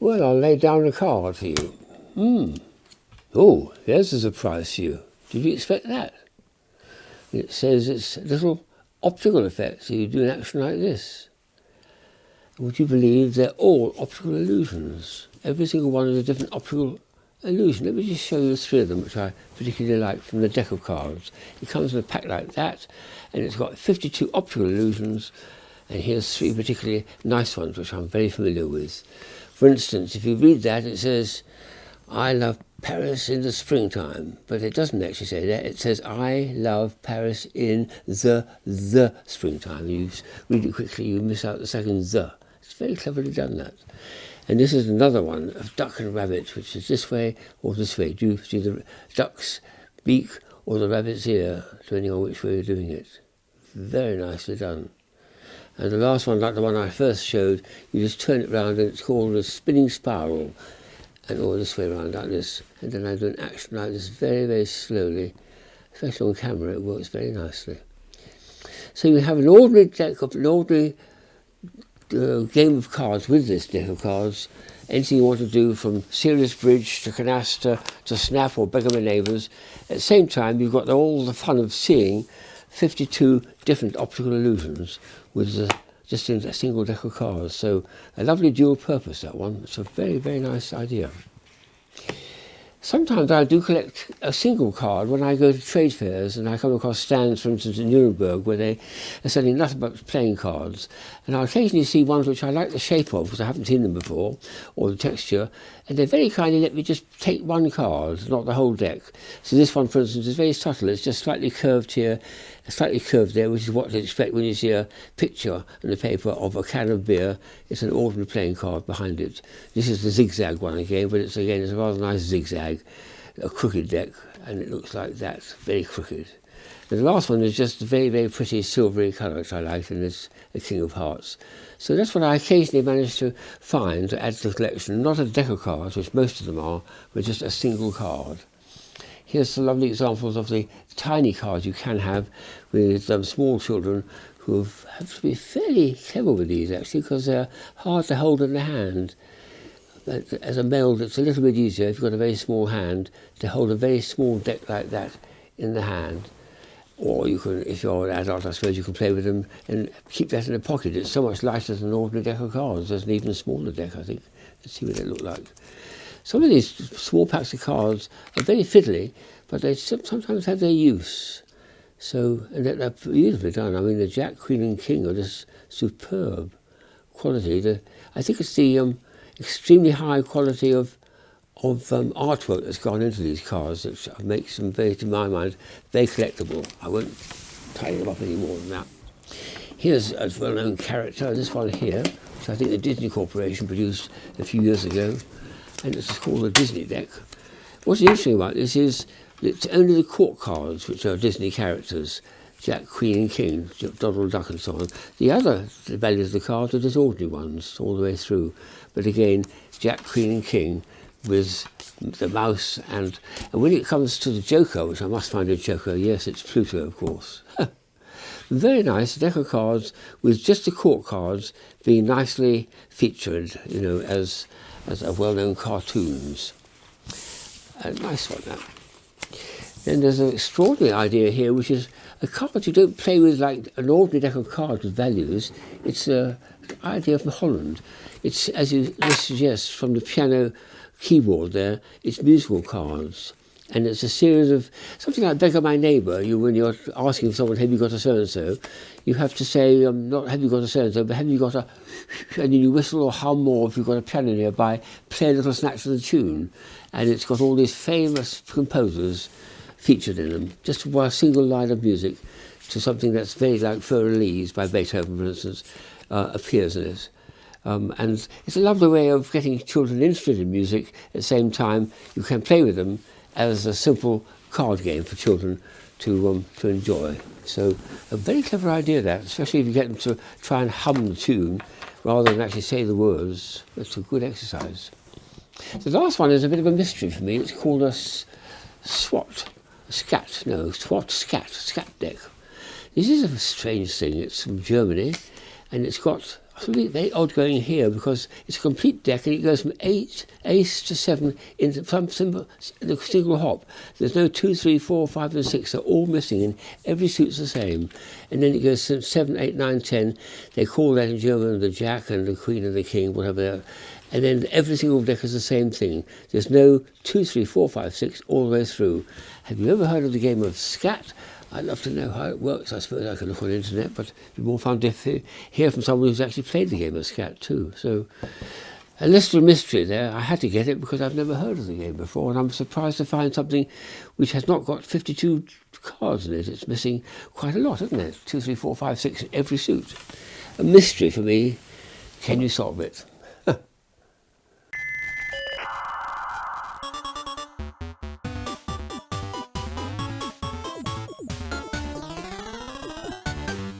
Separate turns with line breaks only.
Well, I'll lay down a card for you. Oh, there's a surprise for you. Did you expect that? It says it's a little optical effect, so you do an action like this. Would you believe they're all optical illusions? Every single one is a different optical illusion. Let me just show you 3 of them, which I particularly like from the deck of cards. It comes in a pack like that, and it's got 52 optical illusions, and here's 3 particularly nice ones, which I'm very familiar with. For instance, if you read that, it says, I love Paris in the springtime, but it doesn't actually say that. It says, I love Paris in the springtime. You read it quickly, you miss out the second the. It's very cleverly done, that. And this is another one of duck and rabbit, which is this way or this way. Do you see the duck's beak or the rabbit's ear, depending on which way you're doing it? Very nicely done. And the last one, like the one I first showed, you just turn it round and it's called a spinning spiral. And all this way around like this. And then I do an action like this very, very slowly. Especially on camera, it works very nicely. So you have an ordinary deck of an ordinary game of cards with this deck of cards. Anything you want to do, from serious bridge to canasta to snap or beggar my neighbours. At the same time, you've got all the fun of seeing 52 different optical illusions with just in a single deck of cards. So a lovely dual purpose, that one. It's a very, very nice idea. Sometimes I do collect a single card when I go to trade fairs and I come across stands, for instance, in Nuremberg, where they are selling nothing but playing cards. And I'll occasionally see ones which I like the shape of, because I haven't seen them before, or the texture, and they very kindly let me just take one card, not the whole deck. So this one, for instance, is very subtle. It's just slightly curved here, slightly curved there, which is what to expect when you see a picture in the paper of a can of beer. It's an ordinary playing card behind it. This is the zigzag one again, but it's a rather nice zigzag, a crooked deck, and it looks like that, very crooked. And the last one is just a very, very pretty silvery colour, which I like, and it's a King of Hearts. So that's what I occasionally manage to find to add to the collection. Not a deck of cards, which most of them are, but just a single card. Here's some lovely examples of the tiny cards you can have with small children who have to be fairly clever with these, actually, because they're hard to hold in the hand. But as a male, it's a little bit easier if you've got a very small hand to hold a very small deck like that in the hand. Or you can, if you're an adult, I suppose you can play with them and keep that in a pocket. It's so much lighter than an ordinary deck of cards. There's an even smaller deck, I think. Let's see what they look like. Some of these small packs of cards are very fiddly, but they sometimes have their use. So, and they're beautifully done. I mean, the Jack, Queen and King are just superb quality. I think it's the extremely high quality of artwork that's gone into these cards that makes them, very, to my mind, very collectible. I won't tidy them up any more than that. Here's a well-known character, this one here, which I think the Disney Corporation produced a few years ago, and it's called the Disney deck. What's interesting about this is it's only the court cards which are Disney characters, Jack, Queen and King, Donald Duck and so on. The other values of the cards are just ordinary ones all the way through. But again, Jack, Queen and King with the mouse, and when it comes to the Joker, which I must find a Joker, yes, it's Pluto, of course. Very nice deck of cards with just the court cards being nicely featured, you know, as well-known cartoons. A nice one, that. Then there's an extraordinary idea here, which is a card you don't play with like an ordinary deck of cards with values. It's an idea from Holland. It's, as this suggests, from the piano keyboard there, it's musical cards. And it's a series of, something like Beggar My Neighbour. When you're asking someone, have you got a so-and-so, you have to say, not have you got a so-and-so, but have you got a, and then you whistle or hum, or if you've got a piano nearby, play a little snatch of the tune. And it's got all these famous composers featured in them, just a single line of music, to something that's very like Fur Elise by Beethoven, for instance, appears in it. And it's a lovely way of getting children interested in music. At the same time, you can play with them as a simple card game for children to enjoy. So a very clever idea, that, especially if you get them to try and hum the tune rather than actually say the words. That's a good exercise. The last one is a bit of a mystery for me. It's called a Skat deck. This is a strange thing. It's from Germany, and it's got It's really very odd going here because it's a complete deck and it goes from ace to 7 in a single hop. There's no 2, 3, 4, 5 and 6. They're all missing and every suit's the same. And then it goes to 7, 8, 9, 10. They call that in German the jack and the queen and the king, whatever. And then every single deck is the same thing. There's no 2, 3, 4, 5, 6 all the way through. Have you ever heard of the game of Skat? I'd love to know how it works. I suppose I could look on the internet, but it'd be more fun to hear from someone who's actually played the game of Skat too. So, a little mystery there. I had to get it because I've never heard of the game before, and I'm surprised to find something which has not got 52 cards in it. It's missing quite a lot, isn't it? 2, 3, 4, 5, 6 in every suit. A mystery for me. Can you solve it?